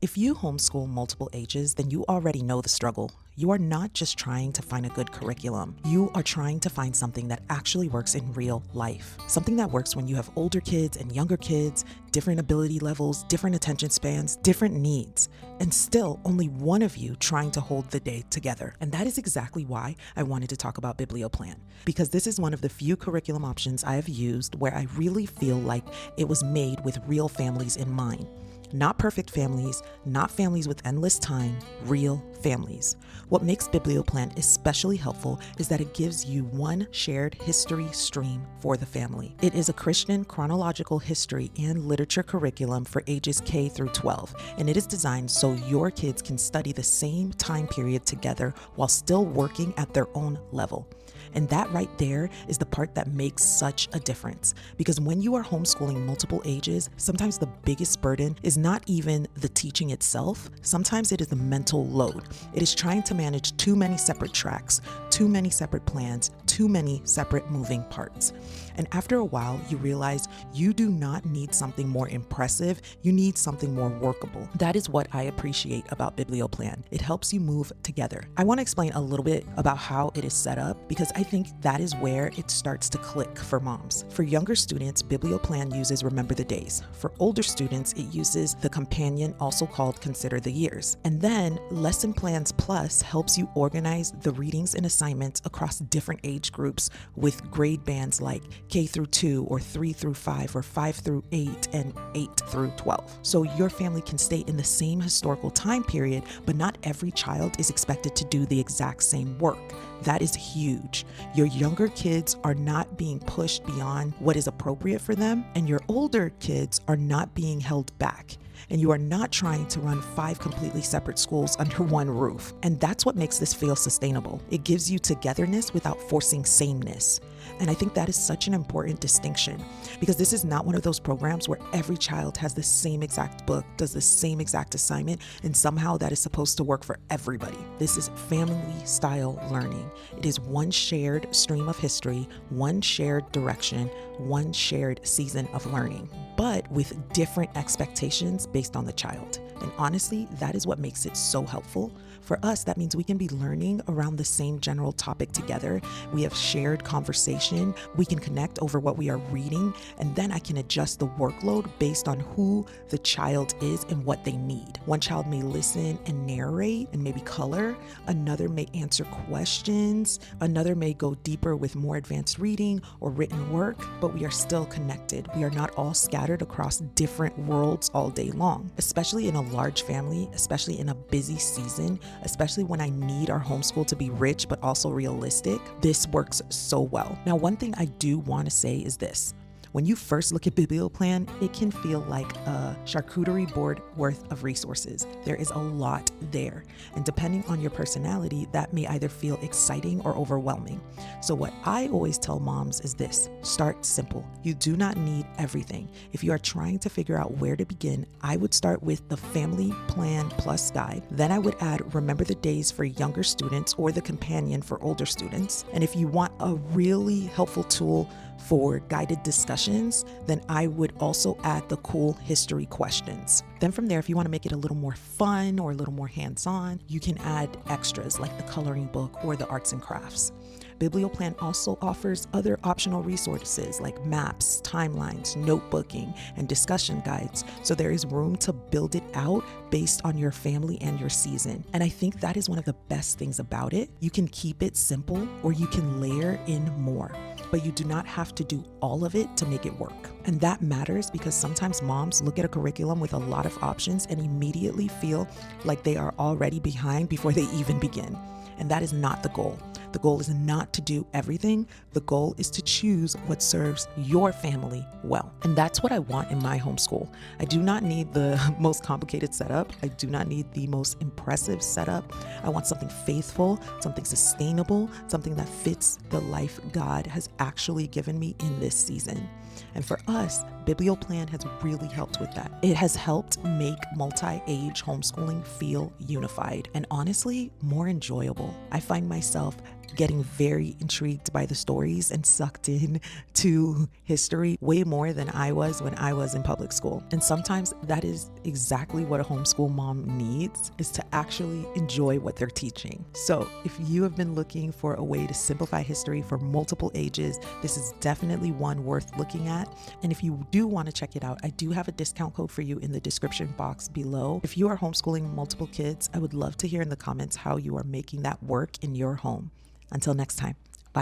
If you homeschool multiple ages, then you already know the struggle. You are not just trying to find a good curriculum. You are trying to find something that actually works in real life. Something that works when you have older kids and younger kids, different ability levels, different attention spans, different needs, and still only one of you trying to hold the day together. And that is exactly why I wanted to talk about Biblioplan, because this is one of the few curriculum options I have used where I really feel like it was made with real families in mind. Not perfect families, not families with endless time, real families. What makes Biblioplan especially helpful is that it gives you one shared history stream for the family. It is a Christian chronological history and literature curriculum for ages K through 12, and it is designed so your kids can study the same time period together while still working at their own level. And that right there is the part that makes such a difference. Because when you are homeschooling multiple ages, sometimes the biggest burden is not even the teaching itself. Sometimes it is the mental load. It is trying to manage too many separate tracks, too many separate plans, too many separate moving parts. And after a while, you realize you do not need something more impressive. You need something more workable. That is what I appreciate about Biblioplan. It helps you move together. I want to explain a little bit about how it is set up because I think that is where it starts to click for moms. For younger students, Biblioplan uses Remember the Days. For older students, it uses the companion, also called Consider the Years. And then Lesson Plans Plus helps you organize the readings and assignments across different age groups with grade bands like K through 2 or 3 through 5 or 5 through 8 and 8 through 12. So your family can stay in the same historical time period, but not every child is expected to do the exact same work. That is huge. Your younger kids are not being pushed beyond what is appropriate for them, and your older kids are not being held back. And you are not trying to run 5 completely separate schools under one roof. And that's what makes this feel sustainable. It gives you togetherness without forcing sameness. And I think that is such an important distinction because this is not one of those programs where every child has the same exact book, does the same exact assignment, and somehow that is supposed to work for everybody. This is family-style learning. It is one shared stream of history, one shared direction, one shared season of learning, but with different expectations based on the child. And honestly, that is what makes it so helpful. For us, that means we can be learning around the same general topic together. We have shared conversation. We can connect over what we are reading, and then I can adjust the workload based on who the child is and what they need. One child may listen and narrate and maybe color. Another may answer questions. Another may go deeper with more advanced reading or written work, but we are still connected. We are not all scattered across different worlds all day long, especially in a large family, especially in a busy season, especially when I need our homeschool to be rich but also realistic. This works so well. Now, one thing I do want to say is this. When you first look at Biblioplan, it can feel like a charcuterie board worth of resources. There is a lot there. And depending on your personality, that may either feel exciting or overwhelming. So what I always tell moms is this: start simple. You do not need everything. If you are trying to figure out where to begin, I would start with the Family Plan Plus guide. Then I would add Remember the Days for younger students or the companion for older students. And if you want a really helpful tool for guided discussions, then I would also add the cool history questions. Then from there, if you want to make it a little more fun or a little more hands-on, you can add extras like the coloring book or the arts and crafts. Biblioplan also offers other optional resources like maps, timelines, notebooking, and discussion guides. So there is room to build it out based on your family and your season. And I think that is one of the best things about it. You can keep it simple or you can layer in more, but you do not have to do all of it to make it work. And that matters because sometimes moms look at a curriculum with a lot of options and immediately feel like they are already behind before they even begin. And that is not the goal. The goal is not to do everything. The goal is to choose what serves your family well. And that's what I want in my homeschool. I do not need the most complicated setup. I do not need the most impressive setup. I want something faithful, something sustainable, something that fits the life God has actually given me in this season. And for us, Biblioplan has really helped with that. It has helped make multi-age homeschooling feel unified and honestly more enjoyable. I find myself getting very intrigued by the stories and sucked in to history way more than I was when I was in public school. And sometimes that is exactly what a homeschool mom needs, is to actually enjoy what they're teaching. So if you have been looking for a way to simplify history for multiple ages, this is definitely one worth looking at. And if you do want to check it out, I do have a discount code for you in the description box below. If you are homeschooling multiple kids, I would love to hear in the comments how you are making that work in your home. Until next time,